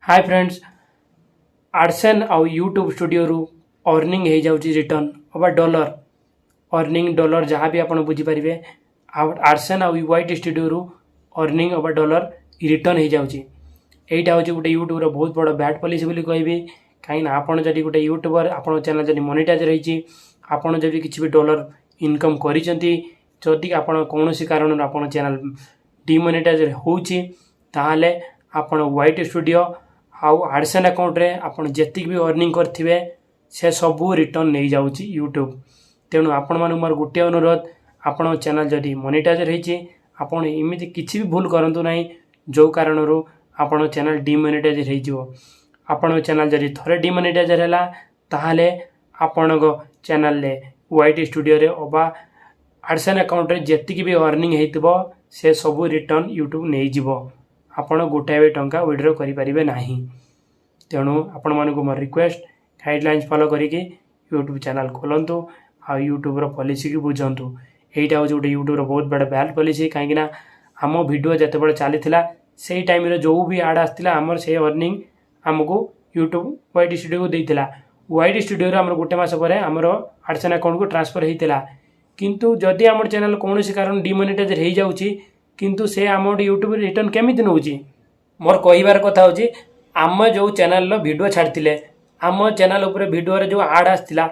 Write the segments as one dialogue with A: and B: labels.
A: Hi friends Arsen आउ YouTube studio रु earning हो जाऊँगी रिटर्न अबा डॉलर अर्निंग डॉलर जहाँ भी आप बुझीपारे आर्सेन आउ वाइट स्टूडियो रु अर्निंग अबा डॉलर रिटर्न हो जाऊँगी यहीटा हूँ गोटे यूट्यूबर बहुत बड़ बैड पॉलिसी बोली कहबी कहीं आपड़ जब गोटे यूट्यूबर आप चैनल जब मोनेटाइज रही आपड़ जब किसी भी डॉलर इनकम करी आपड़ कौन कारण आप चैनल डिमोनेटाइज होची ताहले आपण वाइट स्टूडियो आउ आडसेन अकाउंट रे आपण जेतिक भी अर्निंग करथिबे से सबू रिटर्न नहीं जाउची यूट्यूब। तेणु आपण मान मोर गोटे अनुरोध आपण चैनल जदि मोनेटाइज रही आपण इमिति किछि भी भूल करंतु नाही जो कारणरू आपण चैनल डिमोनेटाइज रही जिवो। आपण चैनल जदि थरे डिमोनेटाइज हैला ताहाले आपणको चैनल ले वाइट स्टूडियो रे अबा आडसेन अकाउंट रे जेतिक भी अर्निंग हेतिबो से सबू रिटर्न यूट्यूब नहीं जिवो। आपण गोटाए भी टंका विड्रॉ करें ना। तेणु आपण मानक मोर रिक्वेस्ट गाइडलाइंस फॉलो करके यूट्यूब चैनल खोलतु आ यूट्यूब पॉलिसी की बुझंतु। यहीटा हूँ गोटे यूट्यूब बहुत बड़ा बैड पॉलिसी कहीं आम वीडियो जिते चली से टाइम जो भी आड आसाला आमर से अर्निंग आमको यूट्यूब वाइट स्टूडियो को देता। वाइट स्टूडियो आम गोटे मस पर आमर आडसेन अकाउंट को ट्रांसफर होता किंतु जदि आम चैनल कौन कारण डिमोनेटाइज हो जाऊँगी किंतु से अमाउंट यूट्यूब रिटर्न केमिति नौची। मोर कहबार कथा होची आम जो चैनल वीडियो छाड़ते आम चैनल उपर वीडियो रे जो आड आसला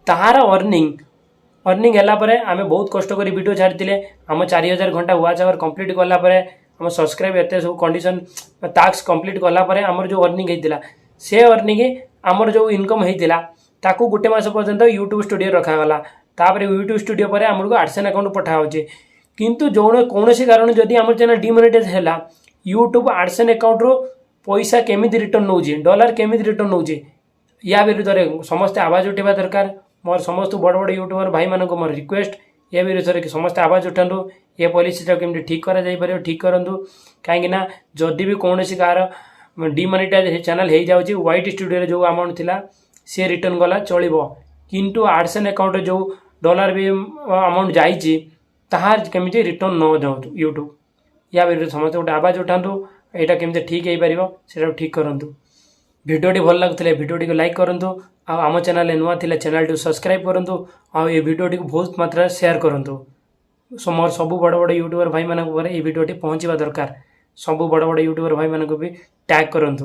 A: ताहार अर्निंग है परे आम बहुत कष्ट कर वीडियो छाड़ते आम 4000 घंटा वाच आवर कंप्लीट कलापर आम सब्सक्राइब एत सब कंडीशन टास्क कंप्लीट कलापर आमर जो अर्निंग होता से अर्निंग आमर जो इनकम होता ताकू गोटे मास पर्यंत यूट्यूब स्टूडियो रखागला तापर यूट्यूब स्टूडियो पर आमको आडसेन अकाउंट पठाऊे किंतु जो कौन कारण जदि आम चैनल डिमोनेटाइज है यूट्यूब आडसेन अकाउंट रो पैसा केमिति रिटर्न नौची डॉलर केमिति रिटर्न नौची या विरुद्ध में समस्त आवाज उठा दरकार। मोर समस्त बड़ बड़ यूट्यूबर भाई मान को मोर रिक्वेस्ट ये विरुद्ध में समस्त आवाज उठातु ये पॉलिसीटा केमती ठीक कर ठीक करूँ कहीं जदि भी कौन कार डिमोनेटाइज चैनल हो जाऊँगी वाइट स्टूडियो जो अमाउंट थिला सी रिटर्न गला चलो किंतु आडसेन अकाउंट जो डॉलर भी अमाउंट जाइए ताहार केमिति रिटर्न न जाऊँ यूट्यूब या विरुद्ध समस्त गोटे आवाज उठातु यहाँ केमती ठीक हो पार से ठीक करूँ। भिडियोटी भल लगुले भिडियोटी को लाइक करूँ आम चैनल नुआ थिले चैनल टी सब्सक्राइब करूँ आ ये भिडियोटी को बहुत मात्रा शेयर करूँ। मोर सब बड़ बड़ यूट्यूबर भाई मानक ये भिडियोटी पहुँचवा दरकार सब बड़ बड़ यूट्यूबर भाई मानक भी टैग करूँ।